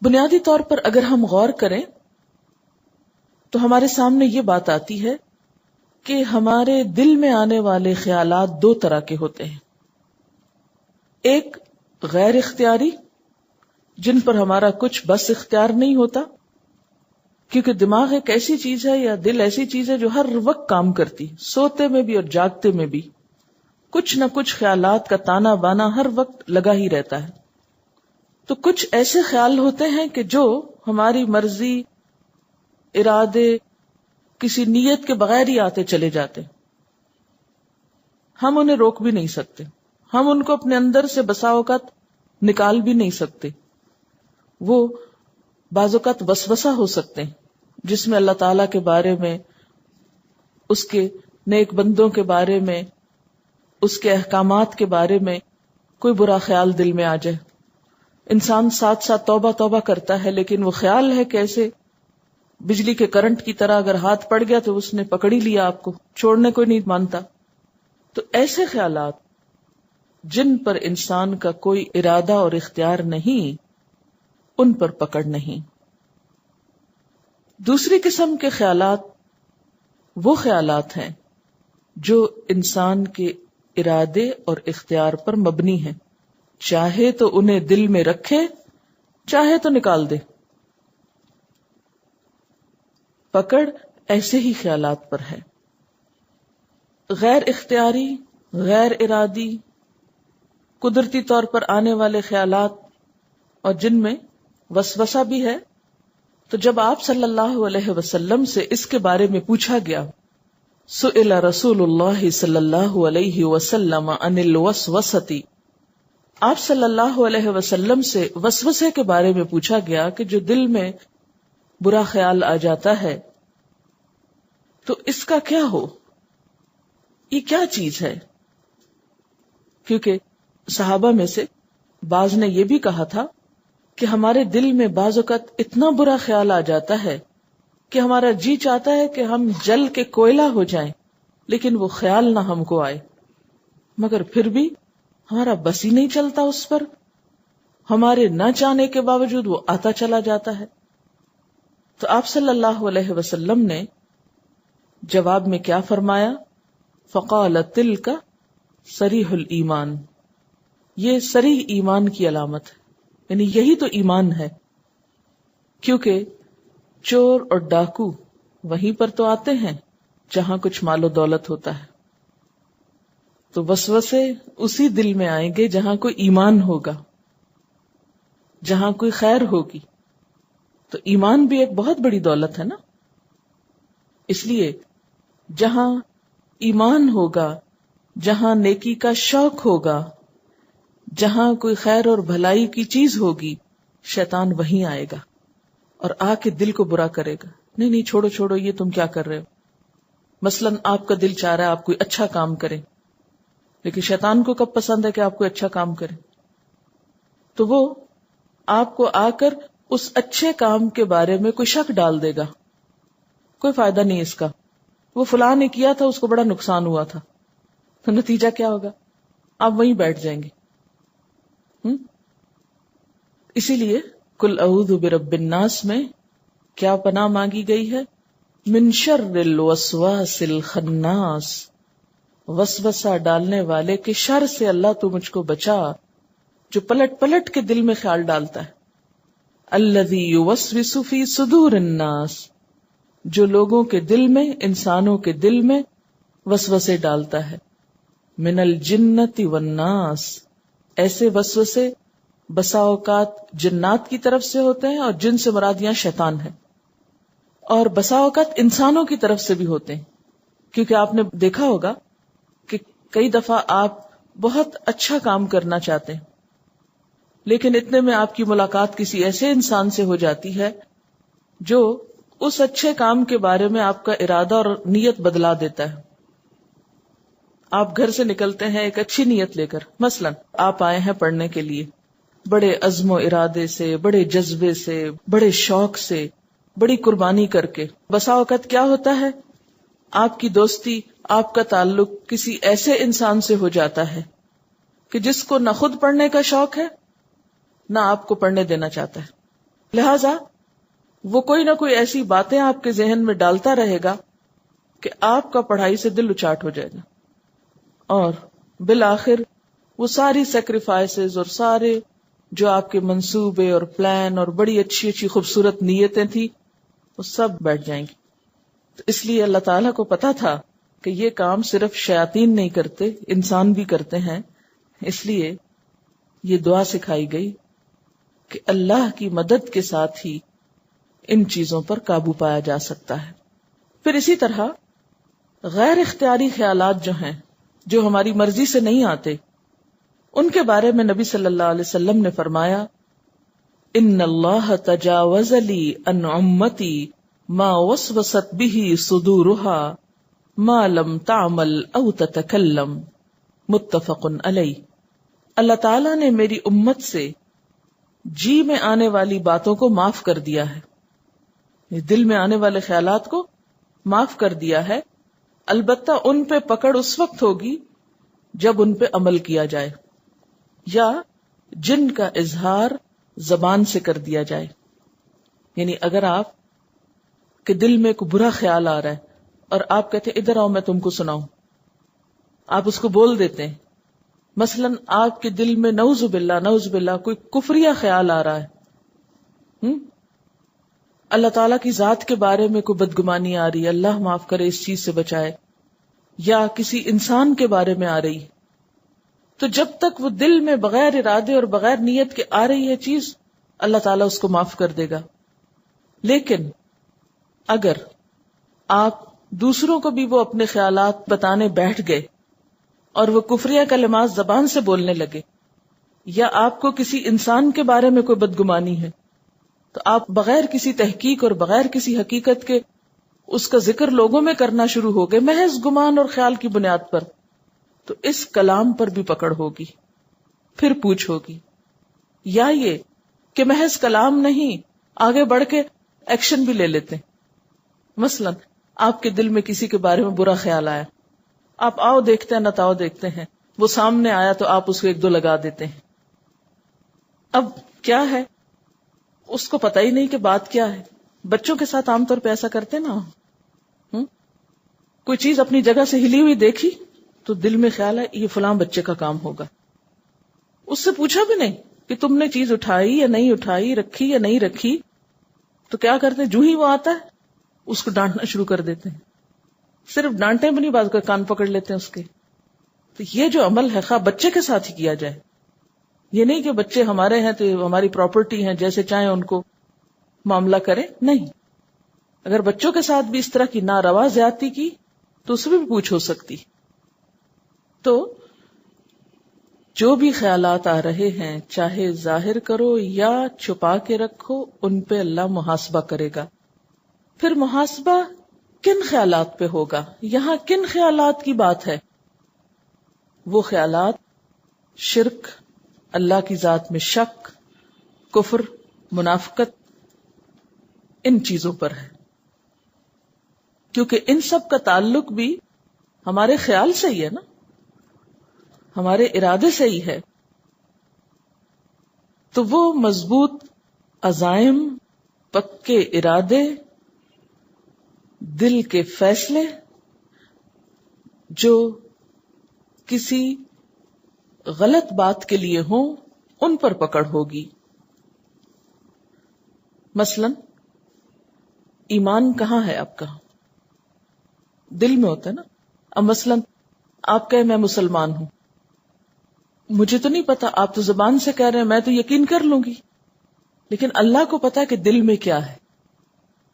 بنیادی طور پر اگر ہم غور کریں تو ہمارے سامنے یہ بات آتی ہے کہ ہمارے دل میں آنے والے خیالات دو طرح کے ہوتے ہیں. ایک غیر اختیاری، جن پر ہمارا کچھ بس اختیار نہیں ہوتا، کیونکہ دماغ ایک ایسی چیز ہے یا دل ایسی چیز ہے جو ہر وقت کام کرتی، سوتے میں بھی اور جاگتے میں بھی کچھ نہ کچھ خیالات کا تانا بانا ہر وقت لگا ہی رہتا ہے. تو کچھ ایسے خیال ہوتے ہیں کہ جو ہماری مرضی، ارادے، کسی نیت کے بغیر ہی آتے چلے جاتے، ہم انہیں روک بھی نہیں سکتے، ہم ان کو اپنے اندر سے بسا اوقات نکال بھی نہیں سکتے. وہ بعض اوقات وسوسہ ہو سکتے ہیں جس میں اللہ تعالی کے بارے میں، اس کے نیک بندوں کے بارے میں، اس کے احکامات کے بارے میں کوئی برا خیال دل میں آ جائے. انسان ساتھ ساتھ توبہ توبہ کرتا ہے، لیکن وہ خیال ہے کیسے بجلی کے کرنٹ کی طرح اگر ہاتھ پڑ گیا تو اس نے پکڑ ہی لیا، آپ کو چھوڑنے کو نہیں مانتا. تو ایسے خیالات جن پر انسان کا کوئی ارادہ اور اختیار نہیں، ان پر پکڑ نہیں. دوسری قسم کے خیالات وہ خیالات ہیں جو انسان کے ارادے اور اختیار پر مبنی ہیں، چاہے تو انہیں دل میں رکھے، چاہے تو نکال دے. پکڑ ایسے ہی خیالات پر ہے. غیر اختیاری، غیر ارادی، قدرتی طور پر آنے والے خیالات اور جن میں وسوسہ بھی ہے. تو جب آپ صلی اللہ علیہ وسلم سے اس کے بارے میں پوچھا گیا، سئل رسول اللہ صلی اللہ علیہ وسلم عن الوسوسۃ، آپ صلی اللہ علیہ وسلم سے وسوسے کے بارے میں پوچھا گیا کہ جو دل میں برا خیال آ جاتا ہے تو اس کا کیا ہو، یہ کیا چیز ہے. کیونکہ صحابہ میں سے بعض نے یہ بھی کہا تھا کہ ہمارے دل میں بعض اوقات اتنا برا خیال آ جاتا ہے کہ ہمارا جی چاہتا ہے کہ ہم جل کے کوئلہ ہو جائیں، لیکن وہ خیال نہ ہم کو آئے، مگر پھر بھی ہمارا بس ہی نہیں چلتا اس پر، ہمارے نہ چاہنے کے باوجود وہ آتا چلا جاتا ہے. تو آپ صلی اللہ علیہ وسلم نے جواب میں کیا فرمایا؟ فقال تلک صریح الایمان، یہ صریح ایمان کی علامت ہے، یعنی یہی تو ایمان ہے. کیونکہ چور اور ڈاکو وہیں پر تو آتے ہیں جہاں کچھ مال و دولت ہوتا ہے. تو وسوسے اسی دل میں آئیں گے جہاں کوئی ایمان ہوگا، جہاں کوئی خیر ہوگی. تو ایمان بھی ایک بہت بڑی دولت ہے نا. اس لیے جہاں ایمان ہوگا، جہاں نیکی کا شوق ہوگا، جہاں کوئی خیر اور بھلائی کی چیز ہوگی، شیطان وہیں آئے گا اور آ کے دل کو برا کرے گا. نہیں نہیں، چھوڑو چھوڑو، یہ تم کیا کر رہے ہو. مثلاً آپ کا دل چاہ رہا ہے آپ کوئی اچھا کام کریں، لیکن شیطان کو کب پسند ہے کہ آپ کوئی اچھا کام کریں؟ تو وہ آپ کو آ کر اس اچھے کام کے بارے میں کوئی شک ڈال دے گا، کوئی فائدہ نہیں اس کا، وہ فلاں نے کیا تھا، اس کو بڑا نقصان ہوا تھا. تو نتیجہ کیا ہوگا؟ آپ وہیں بیٹھ جائیں گے. اسی لیے قل اعوذ برب الناس میں کیا پناہ مانگی گئی ہے؟ من شر الوسواس الخناس، وسوسہ ڈالنے والے کے شر سے اللہ تو مجھ کو بچا، جو پلٹ پلٹ کے دل میں خیال ڈالتا ہے. الذی یوسوس فی صدور الناس، جو لوگوں کے دل میں، انسانوں کے دل میں وسوسے ڈالتا ہے. من الجنۃ والناس، ایسے وسوسے بسا اوقات جنات کی طرف سے ہوتے ہیں اور جن سے مراد یہاں شیطان ہے، اور بسا اوقات انسانوں کی طرف سے بھی ہوتے ہیں. کیونکہ آپ نے دیکھا ہوگا کہ کئی دفعہ آپ بہت اچھا کام کرنا چاہتے ہیں، لیکن اتنے میں آپ کی ملاقات کسی ایسے انسان سے ہو جاتی ہے جو اس اچھے کام کے بارے میں آپ کا ارادہ اور نیت بدلا دیتا ہے. آپ گھر سے نکلتے ہیں ایک اچھی نیت لے کر، مثلا آپ آئے ہیں پڑھنے کے لیے، بڑے عزم و ارادے سے، بڑے جذبے سے، بڑے شوق سے، بڑی قربانی کر کے. بسا اوقات کیا ہوتا ہے، آپ کی دوستی، آپ کا تعلق کسی ایسے انسان سے ہو جاتا ہے کہ جس کو نہ خود پڑھنے کا شوق ہے، نہ آپ کو پڑھنے دینا چاہتا ہے. لہذا وہ کوئی نہ کوئی ایسی باتیں آپ کے ذہن میں ڈالتا رہے گا کہ آپ کا پڑھائی سے دل اچاٹ ہو جائے گا، اور بالآخر وہ ساری سیکریفائسز اور سارے جو آپ کے منصوبے اور پلان اور بڑی اچھی اچھی خوبصورت نیتیں تھی وہ سب بیٹھ جائیں گی. تو اس لیے اللہ تعالیٰ کو پتا تھا کہ یہ کام صرف شیاطین نہیں کرتے، انسان بھی کرتے ہیں. اس لیے یہ دعا سکھائی گئی کہ اللہ کی مدد کے ساتھ ہی ان چیزوں پر قابو پایا جا سکتا ہے. پھر اسی طرح غیر اختیاری خیالات جو ہیں، جو ہماری مرضی سے نہیں آتے، ان کے بارے میں نبی صلی اللہ علیہ وسلم نے فرمایا ان اللہ تجاوز لی عن امتی ما وسوست به صدورها ما لم تعمل او تتکلم، متفق علیہ. اللہ تعالیٰ نے میری امت سے جی میں آنے والی باتوں کو معاف کر دیا ہے، دل میں آنے والے خیالات کو معاف کر دیا ہے، البتہ ان پہ پکڑ اس وقت ہوگی جب ان پہ عمل کیا جائے یا جن کا اظہار زبان سے کر دیا جائے. یعنی اگر آپ کے دل میں کوئی برا خیال آ رہا ہے اور آپ کہتے ہیں ادھر آؤ میں تم کو سناؤں، آپ اس کو بول دیتے ہیں. مثلا آپ کے دل میں نعوذ باللہ کوئی کفریہ خیال آ رہا ہے، اللہ تعالیٰ کی ذات کے بارے میں کوئی بدگمانی آ رہی ہے، اللہ معاف کرے اس چیز سے بچائے، یا کسی انسان کے بارے میں آ رہی، تو جب تک وہ دل میں بغیر ارادے اور بغیر نیت کے آ رہی ہے چیز، اللہ تعالیٰ اس کو معاف کر دے گا. لیکن اگر آپ دوسروں کو بھی وہ اپنے خیالات بتانے بیٹھ گئے اور وہ کفریہ کلمات زبان سے بولنے لگے، یا آپ کو کسی انسان کے بارے میں کوئی بدگمانی ہے، تو آپ بغیر کسی تحقیق اور بغیر کسی حقیقت کے اس کا ذکر لوگوں میں کرنا شروع ہو گئے محض گمان اور خیال کی بنیاد پر، تو اس کلام پر بھی پکڑ ہوگی، پھر پوچھ ہوگی. یا یہ کہ محض کلام نہیں، آگے بڑھ کے ایکشن بھی لے لیتے. مثلا آپ کے دل میں کسی کے بارے میں برا خیال آیا، آپ آؤ دیکھتے ہیں نتاؤ دیکھتے ہیں، وہ سامنے آیا تو آپ اس کو ایک دو لگا دیتے ہیں. اب کیا ہے، اس کو پتہ ہی نہیں کہ بات کیا ہے. بچوں کے ساتھ عام طور پہ ایسا کرتے نا، کوئی چیز اپنی جگہ سے ہلی ہوئی دیکھی تو دل میں خیال ہے یہ فلاں بچے کا کام ہوگا، اس سے پوچھا بھی نہیں کہ تم نے چیز اٹھائی یا نہیں اٹھائی، رکھی یا نہیں رکھی. تو کیا کرتے، جو ہی وہ آتا ہے اس کو ڈانٹنا شروع کر دیتے ہیں. صرف ڈانٹے بھی نہیں، بعض کا کان پکڑ لیتے ہیں اس کے. تو یہ جو عمل ہے خواہ بچے کے ساتھ ہی کیا جائے، یہ نہیں کہ بچے ہمارے ہیں تو ہماری پراپرٹی ہیں، جیسے چاہیں ان کو معاملہ کریں، نہیں. اگر بچوں کے ساتھ بھی اس طرح کی ناروا زیادتی کی تو اس میں بھی پوچھ ہو سکتی. تو جو بھی خیالات آ رہے ہیں، چاہے ظاہر کرو یا چھپا کے رکھو، ان پہ اللہ محاسبہ کرے گا. پھر محاسبہ کن خیالات پہ ہوگا؟ یہاں کن خیالات کی بات ہے؟ وہ خیالات شرک، اللہ کی ذات میں شک، کفر، منافقت، ان چیزوں پر ہے. کیونکہ ان سب کا تعلق بھی ہمارے خیال سے ہی ہے نا، ہمارے ارادے سے ہی ہے. تو وہ مضبوط عزائم، پکے ارادے، دل کے فیصلے جو کسی غلط بات کے لیے ہوں، ان پر پکڑ ہوگی. مثلا ایمان کہاں ہے آپ کا؟ دل میں ہوتا ہے نا. اب مثلا آپ کہے میں مسلمان ہوں، مجھے تو نہیں پتا، آپ تو زبان سے کہہ رہے ہیں، میں تو یقین کر لوں گی، لیکن اللہ کو پتا کہ دل میں کیا ہے.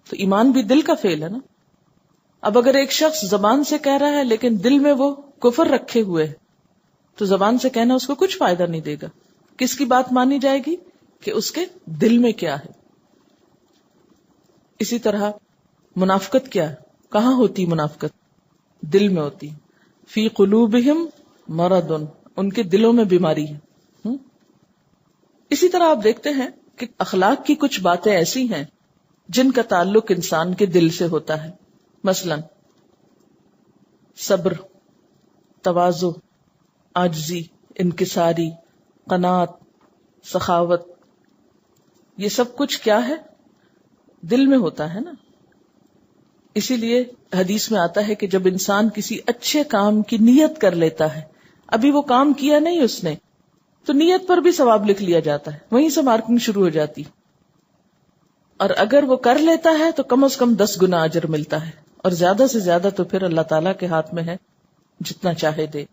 تو ایمان بھی دل کا فعل ہے نا. اب اگر ایک شخص زبان سے کہہ رہا ہے لیکن دل میں وہ کفر رکھے ہوئے ہے، تو زبان سے کہنا اس کو کچھ فائدہ نہیں دے گا. کس کی بات مانی جائے گی؟ کہ اس کے دل میں کیا ہے. اسی طرح منافقت کیا ہے؟ کہاں ہوتی منافقت؟ دل میں ہوتی. فی قلوبہم مرض، ان کے دلوں میں بیماری ہے. اسی طرح آپ دیکھتے ہیں کہ اخلاق کی کچھ باتیں ایسی ہیں جن کا تعلق انسان کے دل سے ہوتا ہے. مثلا صبر، تواضع، عاجزی، انکساری، قناعت، سخاوت، یہ سب کچھ کیا ہے؟ دل میں ہوتا ہے نا. اسی لیے حدیث میں آتا ہے کہ جب انسان کسی اچھے کام کی نیت کر لیتا ہے، ابھی وہ کام کیا نہیں اس نے، تو نیت پر بھی ثواب لکھ لیا جاتا ہے، وہیں سے مارکنگ شروع ہو جاتی. اور اگر وہ کر لیتا ہے تو کم از کم 10 گنا اجر ملتا ہے، اور زیادہ سے زیادہ تو پھر اللہ تعالیٰ کے ہاتھ میں ہے، جتنا چاہے دے.